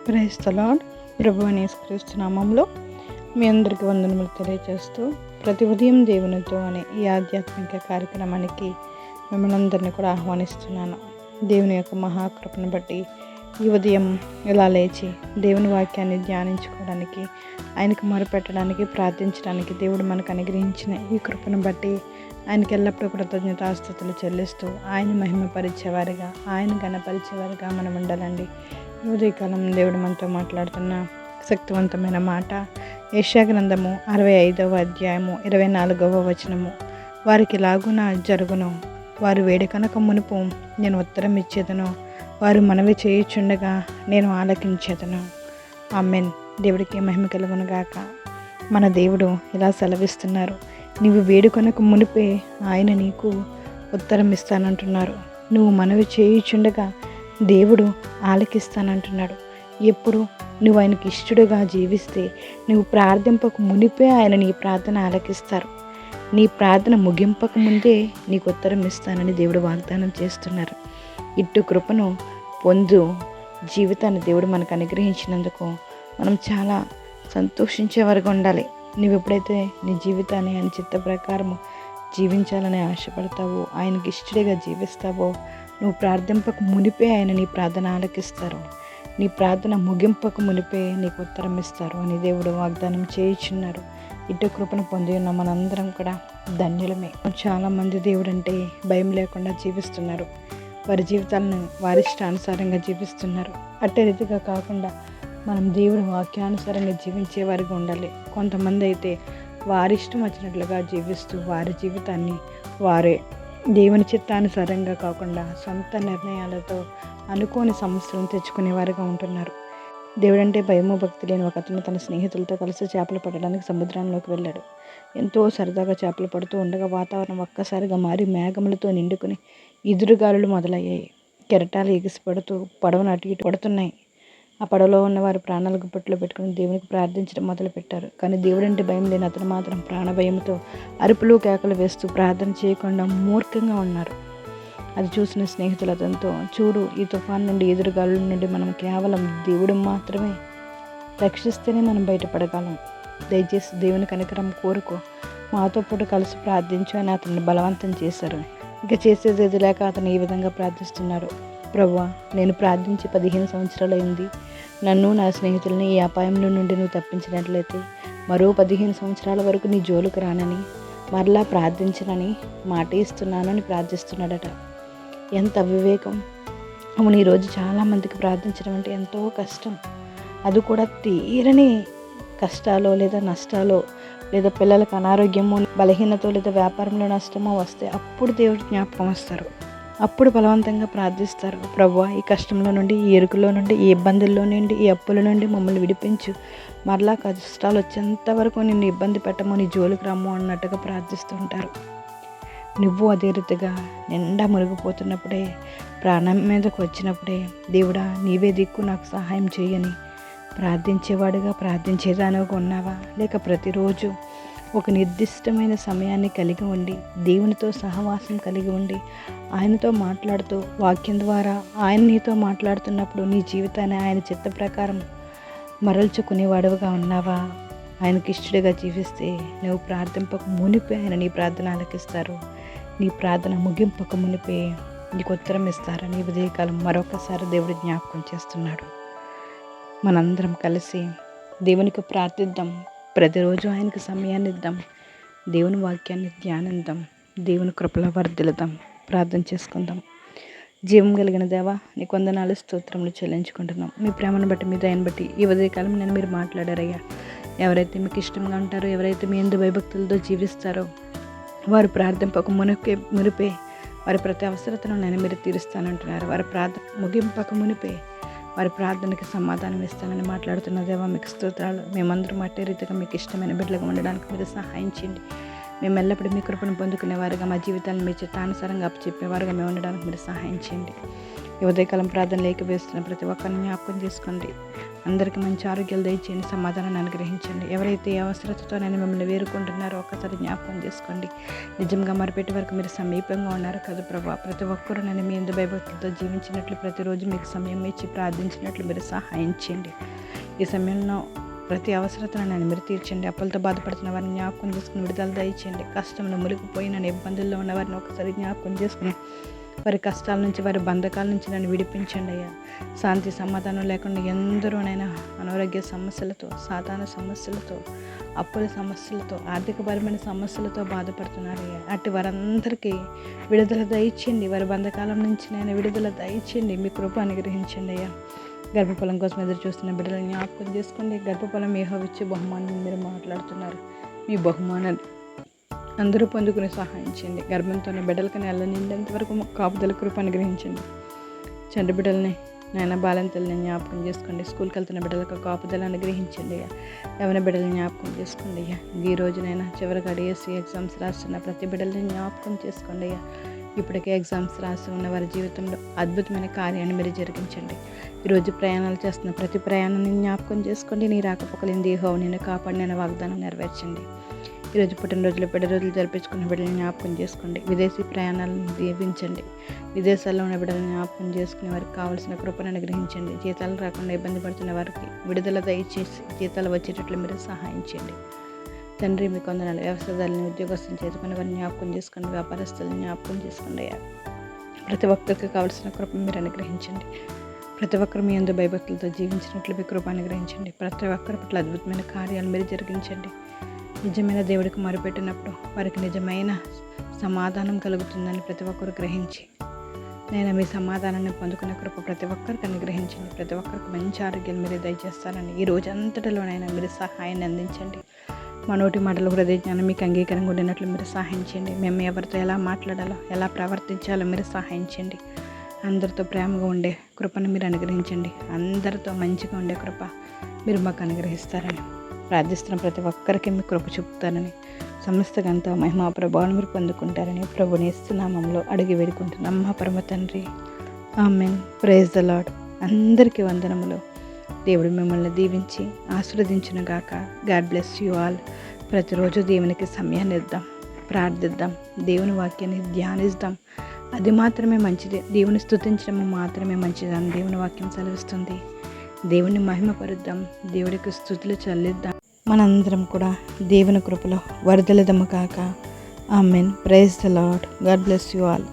Praise the lord. ప్రభువైన యేసుక్రీస్తు నామములో మీ అందరికీ వందనములు తెలియజేస్తూ ప్రతి ఉదయం దేవునితో అనే ఈ ఆధ్యాత్మిక కార్యక్రమానికి మిమ్మల్ని అందరినీ కూడా ఆహ్వానిస్తున్నాను. దేవుని యొక్క మహాకృపను బట్టి ఈ ఉదయం ఇలా లేచి దేవుని వాక్యాన్ని ధ్యానించుకోవడానికి, ఆయనకు మొరపెట్టడానికి, ప్రార్థించడానికి దేవుడు మనకు అనుగ్రహించిన ఈ కృపను బట్టి ఆయనకి ఎల్లప్పుడూ కృతజ్ఞతాస్తుతులు చెల్లిస్తూ ఆయన మహిమపరిచేవారుగా, ఆయన గణపరిచేవారుగా మనం ఉండాలండి. ఉదయకాలం దేవుడు మనతో మాట్లాడుతున్న శక్తివంతమైన మాట యెషయా గ్రంథము 65వ అధ్యాయము 24వ వచనము. వారికి లాగున జరుగును, వారు వేడుకనక మునుపు నేను ఉత్తరం ఇచ్చేదను, వారు మనవి చేయుచుండగా నేను ఆలకించేదను. ఆమేన్. దేవుడికి మహిమ కలుగును గాక. మన దేవుడు ఇలా సెలవిస్తున్నారు, నీవు వేడుకొనకు మునిపే ఆయన నీకు ఉత్తరం ఇస్తానంటున్నారు. నువ్వు మనవి చేయుచుండగా దేవుడు ఆలకిస్తానంటున్నాడు. ఎప్పుడు నువ్వు ఆయనకి ఇష్టడుగా జీవిస్తే, నువ్వు ప్రార్థింపక మునిపే ఆయన నీ ప్రార్థన ఆలకిస్తారు. నీ ప్రార్థన ముగింపక ముందే నీకు ఉత్తరం ఇస్తానని దేవుడు వాగ్దానం చేస్తున్నారు. ఇట్టు కృపను పొందు జీవితాన్ని దేవుడు మనకు అనుగ్రహించినందుకు మనం చాలా సంతోషించేవారుగా ఉండాలి. నువ్వు ఎప్పుడైతే నీ జీవితాన్ని ఆయన చిత్త ప్రకారము జీవించాలని ఆశపడతావో, ఆయనకి ఇష్టడిగా జీవిస్తావో, నువ్వు ప్రార్థింపక మునిపే ఆయన నీ ప్రార్థన ఆలకిస్తారు. నీ ప్రార్థన ముగింపక మునిపే నీకు ఉత్తరం ఇస్తారు అని దేవుడు వాగ్దానం చేయుచున్నారు. ఇటు కృపను పొంది ఉన్న మనందరం కూడా ధన్యులమే. చాలామంది దేవుడు అంటే భయం లేకుండా జీవిస్తున్నారు. వారి జీవితాలను వారి ఇష్టానుసారంగా జీవిస్తున్నారు. అట్టే రీతిగా కాకుండా మనం దేవుడి వాక్యానుసారంగా జీవించే వారిగా ఉండాలి. కొంతమంది అయితే వారి ఇష్టం వచ్చినట్లుగా జీవిస్తూ వారి జీవితాన్ని వారే దేవుని చిత్తానుసారంగా కాకుండా సొంత నిర్ణయాలతో అనుకోని సమస్యలను తెచ్చుకునేవారుగా ఉంటున్నారు. దేవుడంటే భయము భక్తి లేని ఒక అతను తన స్నేహితులతో కలిసి చేపలు పట్టడానికి సముద్రంలోకి వెళ్ళాడు. ఎంతో సరదాగా చేపలు పడుతూ ఉండగా వాతావరణం ఒక్కసారిగా మారి మేఘములతో నిండుకుని ఎదురుగాలులు మొదలయ్యాయి. కెరటాలు ఎగిసిపడుతూ పడవను అటు ఇటు పడుతున్నాయి. ఆ పడవలో ఉన్న వారు ప్రాణాలు గుప్పట్లో పెట్టుకుని దేవునికి ప్రార్థించడం మొదలుపెట్టారు. కానీ దేవుడంటే భయం లేని అతను మాత్రం ప్రాణభయంతో అరుపులు కేకలు వేస్తూ ప్రార్థన చేయకుండా మూర్ఖంగా ఉన్నారు. అది చూసిన స్నేహితులు అతనితో, చూడు, ఈ తుఫాన్ నుండి ఎదురుగాలుల నుండి మనం కేవలం దేవుడు మాత్రమే రక్షిస్తేనే మనం బయటపడగలం. దయచేసి దేవుని కనికరం కోరుకో, మాతో పాటు కలిసి ప్రార్థించు అని అతన్ని బలవంతం చేశారు. ఇక చేసేది లేక అతను ఈ విధంగా ప్రార్థిస్తున్నారు. ప్రభువా, నేను ప్రార్థించి 15 సంవత్సరాలు అయింది. నన్ను నా స్నేహితుల్ని ఈ అపాయంలో నుండి నువ్వు తప్పించినట్లయితే మరో 15 సంవత్సరాల వరకు నీ జోలికి రానని, మరలా ప్రార్థించనని మాట ఇస్తున్నానని ప్రార్థిస్తున్నాడట. ఎంత అవివేకం! అవును, ఈరోజు చాలామందికి ప్రార్థించడం అంటే ఎంతో కష్టం. అది కూడా తీరని కష్టాలో లేదా నష్టాలో, లేదా పిల్లలకు అనారోగ్యమో, బలహీనతో, లేదా వ్యాపారంలో నష్టమో వస్తే అప్పుడు దేవుడు జ్ఞాపకం వస్తారు. అప్పుడు బలవంతంగా ప్రార్థిస్తారు, ప్రభువా, ఈ కష్టంలో నుండి, ఈ ఎరుకులో నుండి, ఈ ఇబ్బందుల్లో నుండి, ఈ అప్పుల నుండి మమ్మల్ని విడిపించు, మరలా కష్టాలు వచ్చేంత వరకు నిన్ను ఇబ్బంది పెట్టమో, నీ జోలికి రమ్ము అన్నట్టుగా ప్రార్థిస్తుంటారు. నువ్వు అదే రీతిగా నిండా మునిగిపోతున్నప్పుడే, ప్రాణం మీదకు వచ్చినప్పుడే, దేవుడా నీవే దిక్కు, నాకు సహాయం చేయని ప్రార్థించేవాడుగా, ప్రార్థించేదానిగా ఉన్నావా? లేక ప్రతిరోజు ఒక నిర్దిష్టమైన సమయాన్ని కలిగి ఉండి, దేవునితో సహవాసం కలిగి ఉండి, ఆయనతో మాట్లాడుతూ, వాక్యం ద్వారా ఆయన నీతో మాట్లాడుతున్నప్పుడు నీ జీవితాన్ని ఆయన చిత్త ప్రకారం మరల్చుకునేవాడుగా ఉన్నావా? ఆయనకి ఇష్టడిగా జీవిస్తే నువ్వు ప్రార్థింపక మునిపే ఆయన నీ ప్రార్థన ఆలకిస్తారు. నీ ప్రార్థన ముగింపక మునిపే నీకు ఉత్తరం ఇస్తారని ఉదయకాలం మరొకసారి దేవుడు జ్ఞాపకం చేస్తున్నాడు. మనందరం కలిసి దేవునికి ప్రార్థిద్దాం. ప్రతిరోజు ఆయనకు సమయాన్ని ఇద్దాం. దేవుని వాక్యాన్ని ధ్యానిద్దాం. దేవుని కృపలో వర్ధిల్లుదాం. ప్రార్థన చేసుకుందాం. జీవం కలిగిన దేవా, నీ వందనాలు స్తోత్రములు చెల్లించుకుంటున్నాం. మీ ప్రేమను బట్టి, మీ దయను బట్టి ఈ ఉదయకాలం నేను మీరు మాట్లాడారయ్యా. ఎవరైతే మీకు ఇష్టంగా ఉంటారో, ఎవరైతే మీ యందు భయభక్తులతో జీవిస్తారో, వారు ప్రార్థింపక మునిపే వారి ప్రతి అవసరతను నేను మీరు తీరుస్తానంటున్నారు. వారి ప్రార్థన ముగింపక మునిపే వారి ప్రార్థనకి సమాధానం ఇస్తానని మాట్లాడుతున్న దేవా, మీకు స్తోత్రాలు. మేమందరం అట్టే రీతిగా మీకు ఇష్టమైన బిడ్డలుగా ఉండడానికి మీరు సహాయం చేయండి. మేము ఎల్లప్పుడూ మీ కృపను పొందుకునేవారుగా, మా జీవితాలను మీ చిత్తానుసారంగా అప్పచెప్పేవారుగా మేము ఉండడానికి మీరు సహాయం చేయండి. ఈ ఉదయకాలం ప్రార్థన లేక వేస్తున్న ప్రతి ఒక్కరిని జ్ఞాపకం చేసుకోండి. అందరికీ మంచి ఆరోగ్యాలు దయచేయండి, సమాధానాన్ని అనుగ్రహించండి. ఎవరైతే ఏ అవసరతతో నేను మిమ్మల్ని వేరుకుంటున్నారో ఒక్కసారి జ్ఞాపకం చేసుకోండి. నిజంగా మరిపెట్టి వరకు మీరు సమీపంగా ఉన్నారు కదా ప్రభా. ప్రతి ఒక్కరూ నేను మీ యందు భయభక్తులతో జీవించినట్లు, ప్రతిరోజు మీకు సమయం ఇచ్చి ప్రార్థించినట్లు మీరు సహాయం చేయండి. ఈ సమయంలో ప్రతి అవసరతను నేను మీరు తీర్చండి. అప్పులతో బాధపడుతున్న వారిని జ్ఞాపకం చేసుకుని విడుదల దయచేయండి. కష్టంలో మునిగిపోయిన ఇబ్బందుల్లో ఉన్న వారిని ఒకసారి జ్ఞాపకం చేసుకుని వారి కష్టాల నుంచి, వారి బంధకాల నుంచి నన్ను విడిపించండి అయ్యా. శాంతి సమాధానం లేకుండా ఎందరోనైనా అనారోగ్య సమస్యలతో, సాధారణ సమస్యలతో, అప్పుల సమస్యలతో, ఆర్థికపరమైన సమస్యలతో బాధపడుతున్నారయ్యా. అట్టి వారందరికీ విడుదల దయచేయండి. వారి బంధకాలం నుంచి నేను విడుదల దయచేయండి. మీ కృప అనుగ్రహించండి అయ్యా. గర్భఫలం కోసం ఎదురు చూస్తున్న బిడ్డలను జ్ఞాపకం చేసుకోండి. గర్భఫలం యెహోవా ఇచ్చే బహుమానం మీరు మాట్లాడుతున్నారు. మీ బహుమానాన్ని అందరూ పొందుకుని సహాయం చేయండి. గర్భంతోనే బిడ్డలకు నెల నిండేంత వరకు కాపుదల కృప అనుగ్రహించండి. చంటి బిడ్డల్ని నాయన బాలంతల్ని జ్ఞాపకం చేసుకోండి. స్కూల్కి వెళ్తున్న బిడ్డలకు కాపుదల అనుగ్రహించండి అయ్యా. యవన బిడ్డలను జ్ఞాపకం చేసుకోండి అయ్యా. ఈ రోజునైనా చివరిగా డిఎస్సి ఎగ్జామ్స్ రాస్తున్న ప్రతి బిడ్డల్ని జ్ఞాపకం చేసుకోండి అయ్యా. ఇప్పటికే ఎగ్జామ్స్ రాసి ఉన్న వారి జీవితంలో అద్భుతమైన కార్యాన్ని మీరు జరిగించండి. ఈరోజు ప్రయాణాలు చేస్తున్న ప్రతి ప్రయాణాన్ని జ్ఞాపకం చేసుకోండి. నీ రాకపోకలేని యెహోవా నిన్ను కాపాడిన వాగ్దానం నెరవేర్చండి. ఈరోజు పుట్టినరోజులు, పెద్ద రోజులు జరిపించుకున్న బిడ్డలను జ్ఞాపకం చేసుకోండి. విదేశీ ప్రయాణాలను దీవించండి. విదేశాల్లో ఉన్న బిడ్డలను జ్ఞాపకం చేసుకునే వారికి కావాల్సిన కృపను అనుగ్రహించండి. జీతాలు రాకుండా ఇబ్బంది పడుతున్న వారికి విడుదల దయచేసి జీతాలు వచ్చేటట్లు మీరు సహాయం చేయండి. తండ్రి మీకు వందనాలు. వ్యవసాయదారులను, ఉద్యోగస్తులను చేసుకుని వారిని జ్ఞాపకం చేసుకోండి. వ్యాపారస్తులను జ్ఞాపకం చేసుకోండి అయ్యా. ప్రతి ఒక్కరికి కావాల్సిన కృపను మీరు అనుగ్రహించండి. ప్రతి ఒక్కరు మీ యందు భయభక్తులతో జీవించినట్లు మీ కృప అనుగ్రహించండి. ప్రతి ఒక్కరి పట్ల అద్భుతమైన కార్యాలు మీరు జరిగించండి. నిజమైన దేవుడికి మొరపెట్టినప్పుడు వారికి నిజమైన సమాధానం కలుగుతుందని ప్రతి ఒక్కరు గ్రహించి నేను మీ సమాధానాన్ని పొందుకునే కృప ప్రతి ఒక్కరికి అనుగ్రహించండి. ప్రతి ఒక్కరికి మంచి ఆరోగ్యాలు మీరు దయచేస్తారని ఈ రోజు అంతటిలోనైనా మీరు సహాయాన్ని అందించండి. మా నోటి మాటలు, హృదయ జ్ఞానం మీకు అంగీకారంగా ఉండినట్లు మీరు సహాయం చేయండి. మేము ఎవరితో ఎలా మాట్లాడాలో, ఎలా ప్రవర్తించాలో మీరు సహాయం చేయండి. అందరితో ప్రేమగా ఉండే కృపను మీరు అనుగ్రహించండి. అందరితో మంచిగా ఉండే కృప మీరు మాకు అనుగ్రహిస్తారని ప్రార్థిస్తున్న ప్రతి ఒక్కరికి మీ కృప చూపుతారని, సమస్త గంత మహిమా ప్రభావం మీరు పొందుకుంటారని ప్రభుని యేసునామములో అడిగి వేడుకుంటున్నాం మా పరమ తండ్రి. ఆమేన్. Praise the lord. అందరికీ వందనములు. దేవుడు మిమ్మల్ని దీవించి ఆశీర్వదించును గాక. God bless you all. ప్రతిరోజు దేవునికి సమయాన్ని ఇద్దాం, ప్రార్థిద్దాం, దేవుని వాక్యాన్ని ధ్యానిద్దాం. అది మాత్రమే మంచిది. దేవుని స్తుతించడం మాత్రమే మంచిది అని దేవుని వాక్యం సెలవిస్తుంది. దేవుని మహిమపరుద్దాం, దేవుడికి స్తుతులు చెల్లిద్దాం. మనందరం కూడా దేవుని కృపలో వరదలదము కాక. Amen. Praise the lord. God bless you all.